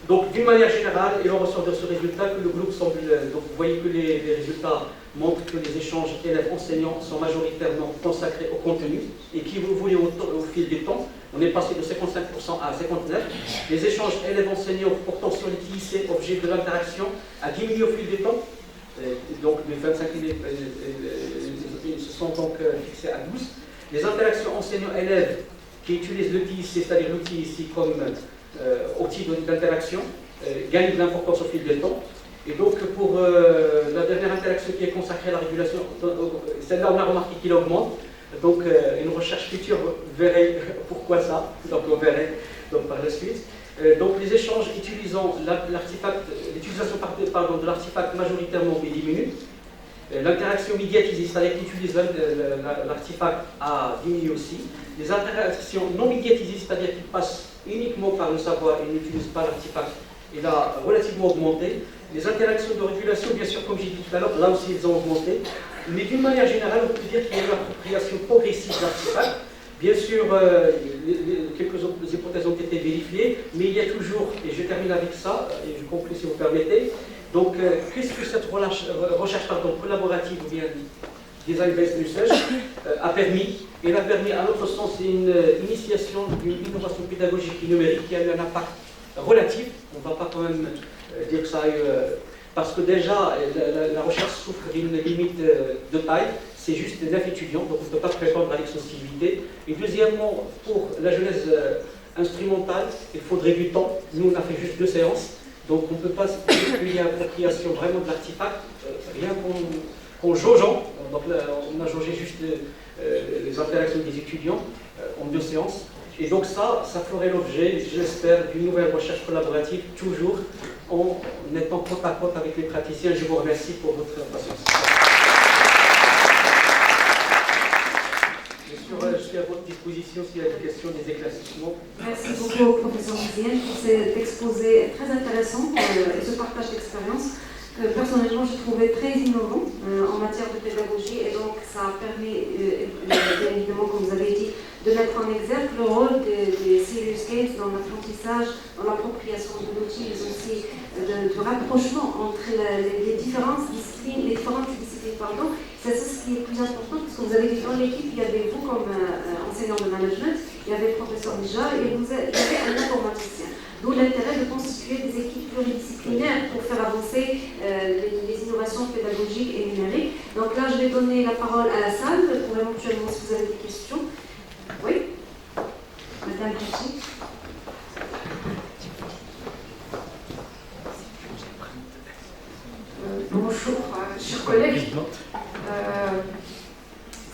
Donc d'une manière générale, il en ressort de ce résultat que le groupe semble... Donc vous voyez que les résultats montrent que les échanges élèves-enseignants sont majoritairement consacrés au contenu et qui évoluent au fil du temps. On est passé de 55% à 59%. Les échanges élèves-enseignants portant sur les TIC, objets de l'interaction, a diminué au fil du temps. Donc de 25, ils se sont donc fixés à 12. Les interactions enseignants-élèves qui utilisent le TIC, c'est-à-dire l'outil ici comme outil d'interaction, gagnent de l'importance au fil du temps. Et donc pour la dernière interaction qui est consacrée à la régulation, celle-là on a remarqué qu'il augmente. Donc une recherche future verrait pourquoi ça, donc on verrait donc, par la suite. Donc les échanges utilisant l'utilisation de l'artefact majoritairement diminue. L'interaction médiatisée, c'est-à-dire qui utilise l'artefact, a diminué aussi. Les interactions non médiatisées, c'est-à-dire qui passent uniquement par le savoir et n'utilisent pas l'artefact, il a relativement augmenté. Les interactions de régulation, bien sûr, comme j'ai dit tout à l'heure, là aussi ils ont augmenté. Mais d'une manière générale, on peut dire qu'il y a eu l'appropriation progressive de l'artefact. Bien sûr, quelques hypothèses ont été vérifiées, mais il y a toujours, et je termine avec ça, et je conclue si vous permettez, donc qu'est-ce que cette recherche collaborative ou bien design-based research a permis? Elle a permis, à notre sens, une initiation d'une innovation pédagogique et numérique qui a eu un impact relatif. On ne va pas quand même dire que ça a eu... parce que déjà, la recherche souffre d'une limite de taille. C'est juste 9 étudiants, donc on ne peut pas prétendre à l'exhaustivité. Et deuxièmement, pour la genèse instrumentale, il faudrait du temps. Nous, on a fait juste 2 séances. Donc on ne peut pas se dire qu'il y a appropriation vraiment de l'artefact, rien qu'en jaugeant. Donc là, on a jaugé juste les interactions des étudiants en 2 séances. Et donc ça ferait l'objet, j'espère, d'une nouvelle recherche collaborative, toujours en étant côte à côte avec les praticiens. Je vous remercie pour votre patience. Je suis à votre disposition s'il y a des questions, des éclaircissements.
Merci beaucoup, professeur Mouzienne, pour cet exposé très intéressant et ce partage d'expérience que personnellement je trouvais très innovant en matière de pédagogie, et donc ça permet, bien évidemment, comme vous avez dit, de mettre en exergue le rôle des serious games dans l'apprentissage, dans l'appropriation de l'outil, mais aussi de rapprochement entre les différentes disciplines, pardon. C'est ce qui est plus important, parce que vous avez dit dans l'équipe, il y avait vous comme enseignant de management, il y avait le professeur Nija et il y avait un informaticien. D'où l'intérêt de constituer des équipes pluridisciplinaires pour faire avancer les innovations pédagogiques et numériques. Donc là, je vais donner la parole à la salle pour éventuellement si vous avez des questions. Oui, Madame Hachi.
Bonjour, chers collègues.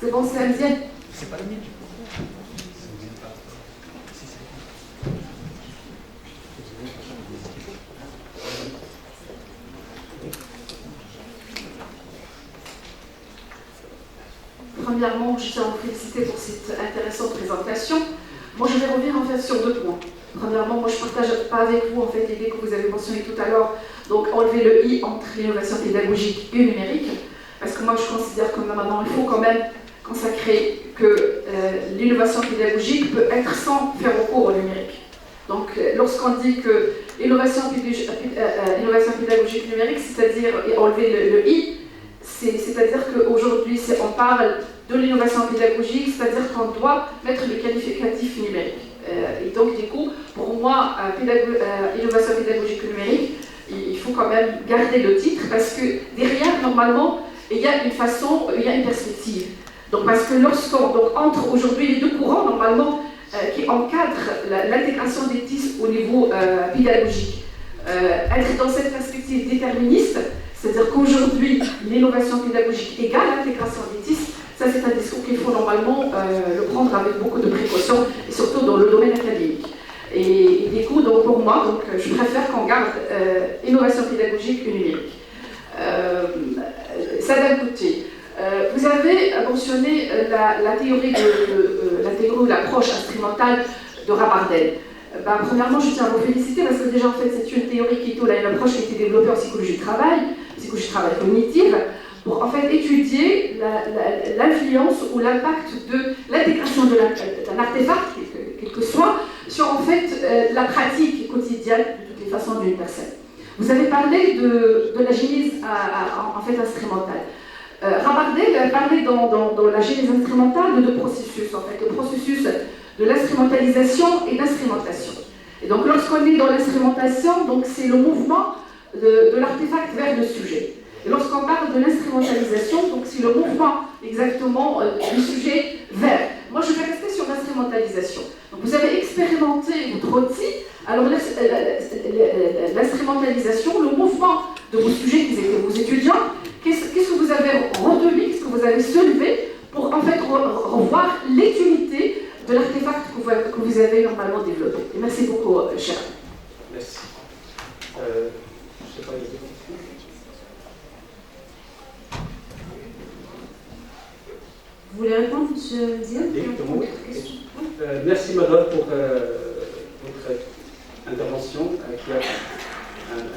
C'est bon, c'est la mienne.
C'est pas la mienne.
Premièrement, je tiens à vous féliciter pour cette intéressante présentation. Moi, je vais revenir en fait sur 2 points. Premièrement, moi, je ne partage pas avec vous en fait l'idée que vous avez mentionnée tout à l'heure, donc enlever le i entre l'innovation pédagogique et numérique, parce que moi, je considère que maintenant, il faut quand même consacrer que l'innovation pédagogique peut être sans faire recours au numérique. Donc, lorsqu'on dit que l'innovation pédagogique numérique, c'est-à-dire enlever le i, c'est-à-dire qu'aujourd'hui, on parle de l'innovation pédagogique, c'est-à-dire qu'on doit mettre le qualificatif numérique. Et donc, du coup, pour moi, innovation pédagogique numérique, il faut quand même garder le titre parce que derrière, normalement, il y a une façon, il y a une perspective. Donc, parce que lorsqu'on entre aujourd'hui les 2 courants, normalement, qui encadrent l'intégration des TIS au niveau pédagogique, être dans cette perspective déterministe, c'est-à-dire qu'aujourd'hui, l'innovation pédagogique égale l'intégration des TIS, ça c'est un discours qu'il faut normalement le prendre avec beaucoup de précaution, et surtout dans le domaine académique. Et du coup, donc pour moi, donc, je préfère qu'on garde innovation pédagogique et numérique. Ça d'un côté. Vous avez mentionné la théorie ou l'approche instrumentale de Rabardel. Premièrement, je tiens à vous féliciter parce que déjà en fait c'est une théorie qui est une approche qui a été développée en psychologie du travail cognitive, pour en fait étudier l'influence ou l'impact de l'intégration d'un artefact, quel que soit, sur en fait la pratique quotidienne de toutes les façons d'une personne. Vous avez parlé de la genèse en fait instrumentale. Rabardel a parlé dans la genèse instrumentale de 2 processus, en fait, le processus de l'instrumentalisation et d'instrumentation. Et donc lorsqu'on est dans l'instrumentation, donc c'est le mouvement de l'artefact vers le sujet. Et lorsqu'on parle de l'instrumentalisation, donc c'est le mouvement exactement du sujet vers. Moi je vais rester sur l'instrumentalisation. Donc vous avez expérimenté votre outil, alors l'instrumentalisation, le mouvement de vos sujets qui étaient vos étudiants, qu'est-ce que vous avez retenu, qu'est-ce que vous avez soulevé pour en fait revoir l'utilité de l'artefact que vous avez normalement développé. Et merci beaucoup, cher.
Merci. Je ne sais pas,
Vous voulez répondre, M. Ziad?
Oui. Merci, madame, pour votre intervention qui est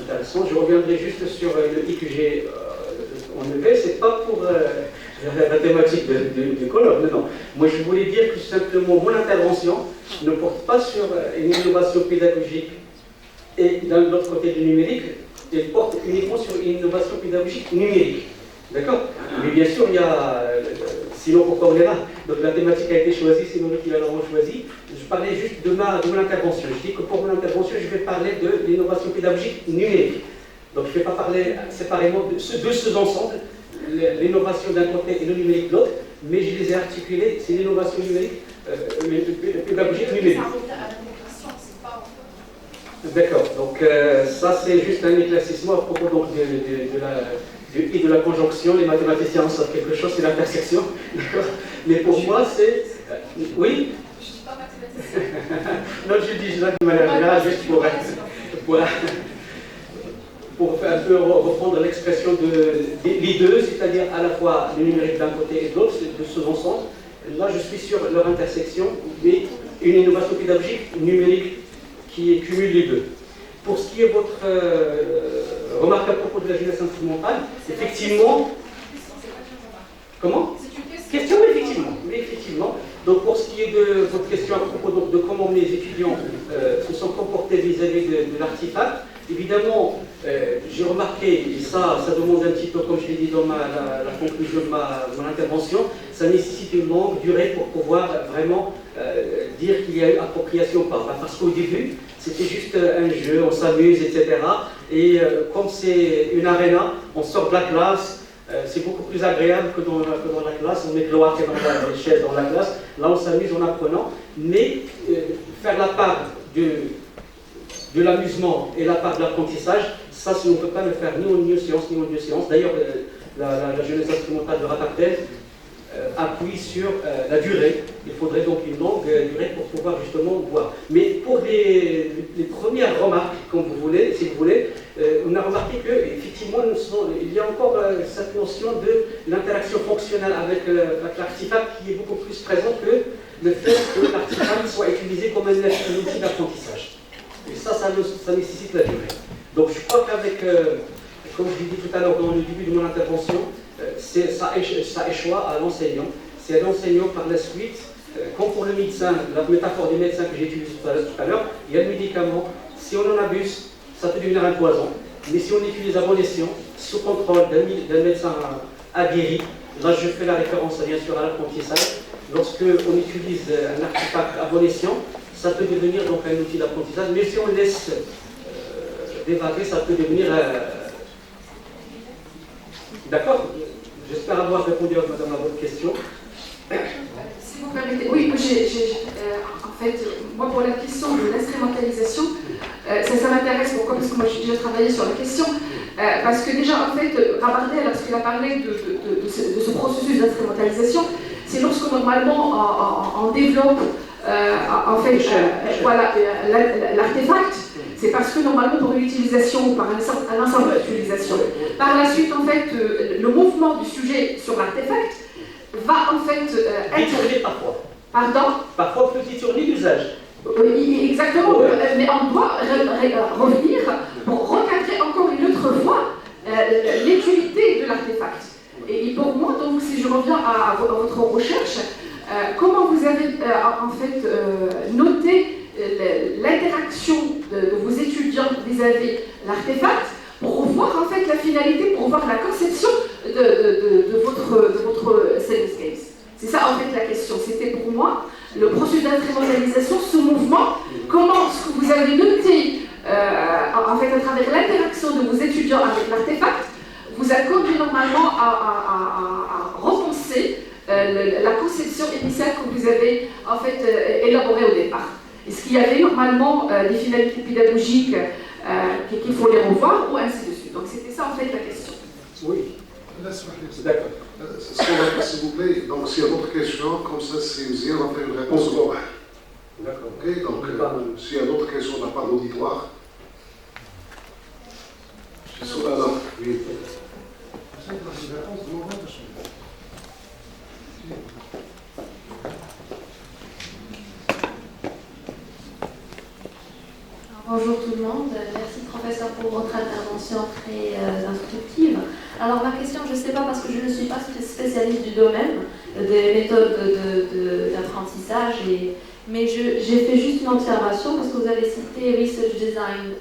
intéressante. Je reviendrai juste sur le i que j'ai enlevé. Ce n'est pas pour la thématique de colloque, non. Moi, je voulais dire que simplement mon intervention ne porte pas sur une innovation pédagogique et d'un autre côté du numérique, elle porte uniquement sur une innovation pédagogique numérique. D'accord? Mais bien sûr, il y a. Sinon, pourquoi on est là? Donc la thématique a été choisie, c'est nous qui l'avons choisie. Je parlais juste de mon intervention. Je dis que pour mon intervention, je vais parler de l'innovation pédagogique numérique. Donc je ne vais pas parler séparément de ce ensemble, l'innovation d'un côté et le numérique de l'autre, mais je les ai articulés, c'est l'innovation numérique, pédagogique numérique. D'accord, donc ça c'est juste un éclaircissement à propos donc, de la conjonction. Les mathématiciens en savent quelque chose, c'est l'intersection. Mais pour moi c'est... oui.
Je ne suis pas mathématicienne.
Non, je dis ça de manière générale, juste pour un peu reprendre l'expression des deux, c'est-à-dire à la fois le numérique d'un côté et de l'autre, de ce ensemble. Là, je suis sur leur intersection, mais une innovation pédagogique numérique qui cumule les deux. Pour ce qui est votre remarque à propos de la jeunesse instrumentale, effectivement... Comment? Question, effectivement. Oui, effectivement. Donc, pour ce qui est de votre question à propos donc, de comment mes étudiants se sont comportés vis-à-vis de l'artefact, évidemment, j'ai remarqué, et ça demande un petit peu, comme je l'ai dit dans la conclusion de mon intervention, ça nécessite une longue durée pour pouvoir vraiment dire qu'il y a eu appropriation ou pas. Parce qu'au début, c'était juste un jeu, on s'amuse, etc. Et comme c'est une arena, on sort de la classe, c'est beaucoup plus agréable que dans la classe, on met cloaque dans les chaises dans la classe, là on s'amuse en apprenant, mais faire la part de l'amusement et la part de l'apprentissage, ça, on ne peut pas le faire ni en une séance, ni en deux séances. D'ailleurs, la jeunesse instrumentale de Rapardel appuie sur la durée. Il faudrait donc une longue durée pour pouvoir justement voir. Mais pour les premières remarques, comme vous voulez, si vous voulez, on a remarqué qu'effectivement, il y a encore cette notion de l'interaction fonctionnelle avec l'artefact qui est beaucoup plus présente que le fait que l'artefact soit utilisé comme un outil d'apprentissage. Et ça nécessite la durée. Donc je crois qu'avec, comme je l'ai dit tout à l'heure dans le début de mon intervention, ça échoua à l'enseignant. C'est à l'enseignant par la suite, comme pour le médecin, la métaphore du médecin que j'ai utilisée tout à l'heure, il y a le médicament, si on en abuse, ça peut devenir un poison. Mais si on utilise à bon escient, sous contrôle d'un médecin aguerri, là je fais la référence bien sûr à l'apprentissage, lorsque on utilise un artefact à bon escient, ça peut devenir donc un outil d'apprentissage, mais si on laisse dévaguer, ça peut devenir... D'accord? J'espère avoir répondu à madame à votre question.
Si vous permettez, oui, en fait, moi pour la question de l'instrumentalisation, ça m'intéresse. Pourquoi? Parce que moi j'ai déjà travaillé sur la question. Parce que déjà, en fait, Rapardel, lorsqu'il a parlé de ce processus d'instrumentalisation, c'est lorsque normalement on développe en fait voilà, l'artefact, c'est parce que normalement pour une utilisation ou par un ensemble d'utilisation. Par la suite, en fait, le mouvement du sujet sur l'artefact va en fait
être... parfois.
Pardon?
Parfois peut détourner l'usage.
Oui, exactement, mais on doit revenir pour recadrer encore une autre fois l'utilité de l'artefact. Et pour moi, donc, si je reviens à votre recherche, comment vous avez en fait noté l'interaction de vos étudiants vis-à-vis l'artefact pour voir en fait la finalité, pour voir la conception de votre Seven Scales. C'est ça en fait la question. C'était pour moi le processus d'instrumentalisation, ce mouvement, comment ce que vous avez noté en fait à travers l'interaction de vos étudiants avec l'artefact vous a conduit normalement à repenser la conception initiale que vous avez en fait élaborée au départ. Est-ce qu'il y avait normalement des finalités pédagogiques qu'il faut les revoir ou ainsi de suite? Donc c'était ça en fait la question.
Oui. D'accord.
Ce qu'on va faire, s'il vous plaît, donc s'il y a d'autres questions, comme ça, c'est on va faire une réponse globale.
D'accord.
Ok, donc s'il y a d'autres questions de la part de l'auditoire, je suis sur la note. Oui.
Bonjour tout le monde, merci professeur pour votre intervention très instructive. Alors ma question, je ne sais pas parce que je ne suis pas spécialiste du domaine des méthodes d'apprentissage, mais j'ai fait juste une observation parce que vous avez cité Research Design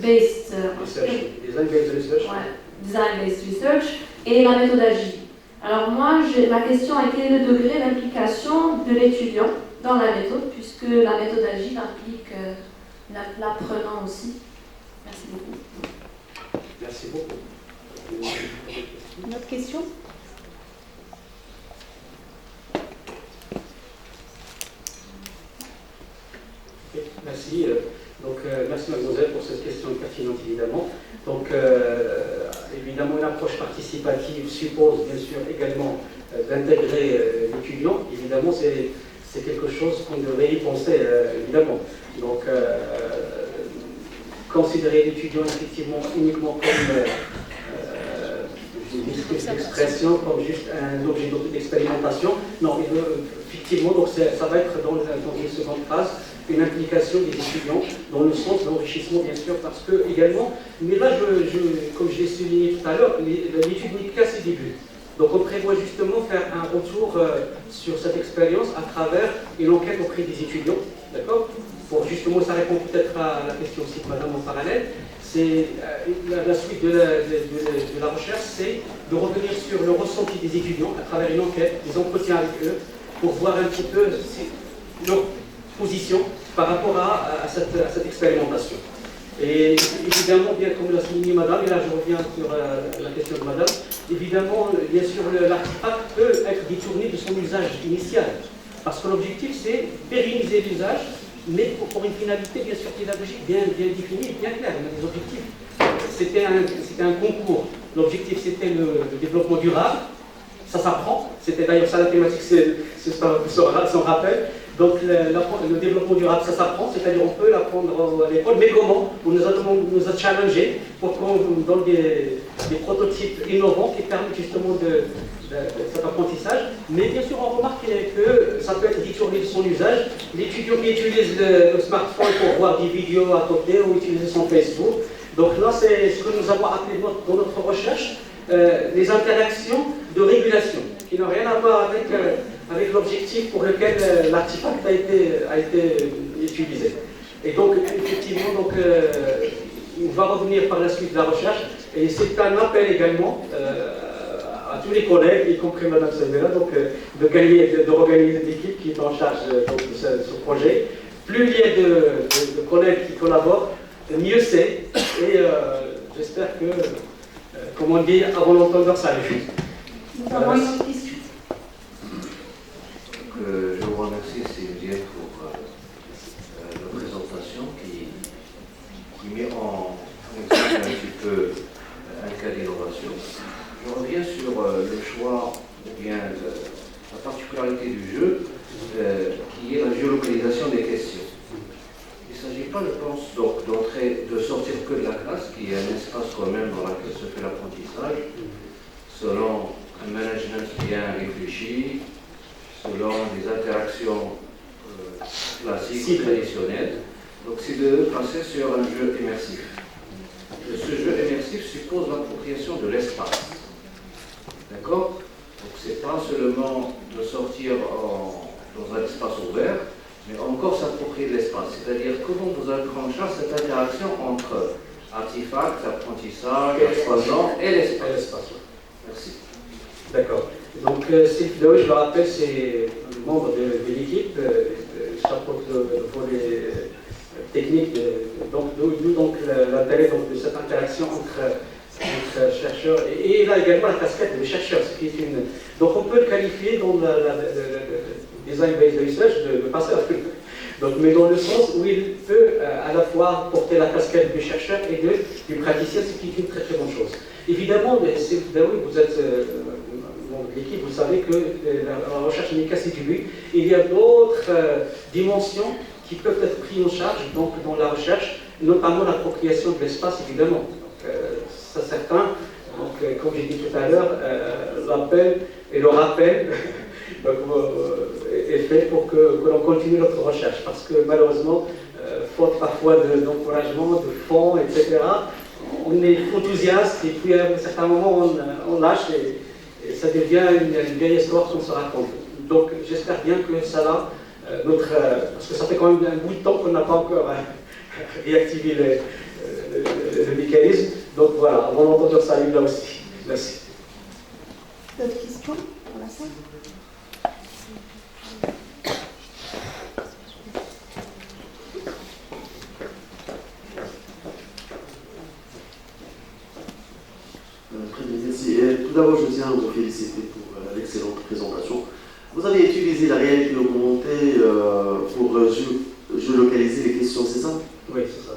Based
Research. Design Based Research.
Ouais, Design Based Research et la méthode agile. Alors moi, ma question a été le degré d'implication de l'étudiant dans la méthode, puisque la méthode agile implique l'apprenant aussi. Merci beaucoup.
Merci beaucoup.
Une autre question?
Merci. Merci mademoiselle pour cette question pertinente évidemment. Donc évidemment une approche participative suppose bien sûr également d'intégrer l'étudiant. Évidemment c'est quelque chose qu'on devrait y penser évidemment. Donc considérer l'étudiant effectivement uniquement comme l'expression, comme juste un objet d'expérimentation. Non, effectivement, donc ça va être dans une seconde phase une implication des étudiants dans le sens d'enrichissement, bien sûr, parce que également, mais là, comme je l'ai souligné tout à l'heure, l'étude n'est qu'à ses débuts. Donc on prévoit justement faire un retour sur cette expérience à travers une enquête auprès des étudiants, d'accord? Pour justement, ça répond peut-être à la question aussi de madame en parallèle, c'est la suite de la recherche, c'est de revenir sur le ressenti des étudiants à travers une enquête, des entretiens avec eux, pour voir un petit peu leur position par rapport à cette expérimentation. Et évidemment, bien comme l'a souligné Madame, et là je reviens sur la question de Madame, évidemment, bien sûr, l'artefact peut être détourné de son usage initial. Parce que l'objectif, c'est pérenniser l'usage, mais pour une finalité, bien sûr, pédagogique bien définie et bien claire. On a des objectifs. C'était un concours. L'objectif, c'était le développement durable. Ça s'apprend. C'était d'ailleurs ça la thématique, c'est son rappel. Donc le développement durable, ça s'apprend, c'est-à-dire on peut l'apprendre à l'école, mais comment? On nous a challengé pour qu'on nous donne des prototypes innovants qui permettent justement de cet apprentissage. Mais bien sûr, on remarque que ça peut être détourné de son usage. L'étudiant qui utilise le smartphone pour voir des vidéos à côté ou utiliser son Facebook. Donc là, c'est ce que nous avons appelé dans notre recherche les interactions de régulation, qui n'ont rien à voir avec l'objectif pour lequel l'artefact a été utilisé. Et donc, effectivement, on va revenir par la suite de la recherche, et c'est un appel également à tous les collègues, y compris Mme Selvera, de regagner cette équipe qui est en charge de ce projet. Plus il y a de collègues qui collaborent, mieux c'est, et j'espère que, comme on dit, avant l'entendeur, ça arrive.
Nous avons une autre question.
Je vous remercie, Sylvie, pour la présentation qui met en exemple un petit peu un cas d'innovation. Je reviens sur le choix, ou bien la particularité du jeu, qui est la géolocalisation des questions. Il ne s'agit pas, je pense, de sortir que de la classe, qui est un espace quand même dans lequel se fait l'apprentissage, selon un management bien réfléchi, selon des interactions classiques, traditionnelles. Donc c'est de passer sur un jeu immersif. Et ce jeu immersif suppose l'appropriation de l'espace. D'accord? Donc c'est pas seulement de sortir dans un espace ouvert, mais encore s'approprier de l'espace. C'est-à-dire comment vous avez pris en charge cette interaction entre artefacts, apprentissage, exposant et l'espace. Merci.
D'accord. Donc, Sylvie Daoui, je le rappelle, c'est un membre de l'équipe, chapeau pour les techniques. Donc, l'intérêt de cette interaction entre chercheurs et là également la casquette de chercheurs. Donc, on peut le qualifier dans le design-based research de passeur. Donc, mais dans le sens où il peut à la fois porter la casquette du chercheur et du praticien, ce qui est une très très bonne chose. Évidemment, Sylvie Daoui, vous êtes l'équipe, vous savez que la recherche n'est qu'à ses débuts. Il y a d'autres dimensions qui peuvent être prises en charge donc, dans la recherche, notamment l'appropriation de l'espace, évidemment. Ça, certains, comme j'ai dit tout à l'heure, l'appel et le rappel est fait pour que l'on continue notre recherche. Parce que malheureusement, faute parfois d'encouragement, de fonds, etc., on est enthousiaste et puis à un certain moment on lâche et ça devient une vieille histoire qu'on se raconte. Donc j'espère bien que ça là, parce que ça fait quand même un bout de temps qu'on n'a pas encore réactivé le mécanisme. Donc voilà, avant d'entendre ça arrive là aussi. Merci.
D'autres questions pour la salle?
Très bien, merci. Tout d'abord, je tiens à vous féliciter pour l'excellente présentation. Vous avez utilisé la réalité augmentée pour géolocaliser les questions, c'est ça?
Oui, c'est ça.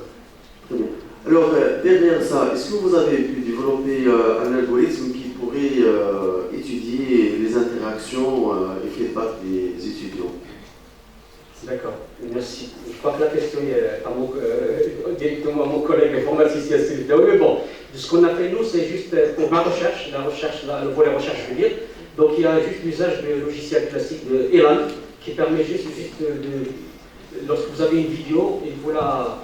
Très bien. Alors, derrière ça, est-ce que vous avez pu développer un algorithme qui pourrait étudier les interactions et feedback des étudiants?
D'accord, merci. Je crois que la question est directement à mon collègue informaticien Sylvie Daoui. Mais bon, ce qu'on a fait nous, c'est juste pour ma recherche, le volet recherche, je veux dire. Donc il y a juste l'usage du logiciel classique de Elan qui permet juste lorsque vous avez une vidéo, et vous la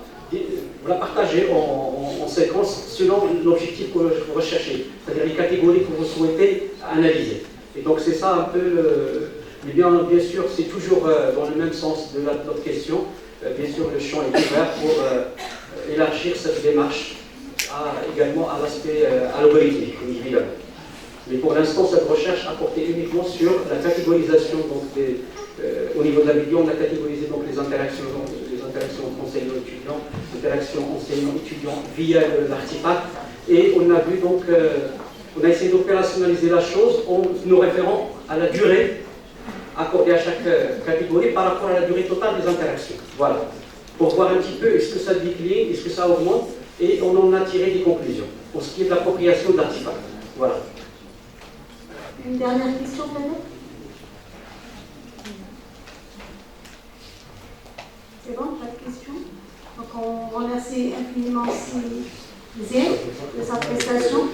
partagez en séquence selon l'objectif que vous recherchez, c'est-à-dire les catégories que vous souhaitez analyser. Et donc c'est ça un peu mais bien sûr, c'est toujours dans le même sens de notre question. Bien sûr, le champ est ouvert pour élargir cette démarche également à l'aspect algorithmique, évidemment. Mais pour l'instant, cette recherche a porté uniquement sur la catégorisation donc, Au niveau de la vidéo, on a catégorisé donc les interactions entre enseignants-étudiants, interactions enseignants-étudiants via l'artefact, et on a vu donc, on a essayé d'opérationnaliser la chose en nous référant à la durée accordée à chaque catégorie par rapport à la durée totale des interactions. Voilà. Pour voir un petit peu est-ce que ça décline, est-ce que ça augmente, et on en a tiré des conclusions pour ce qui est de l'appropriation de l'artefact. Voilà.
Une dernière question peut-être? C'est bon, pas de questions? Donc on remercie infiniment Zien de sa prestation.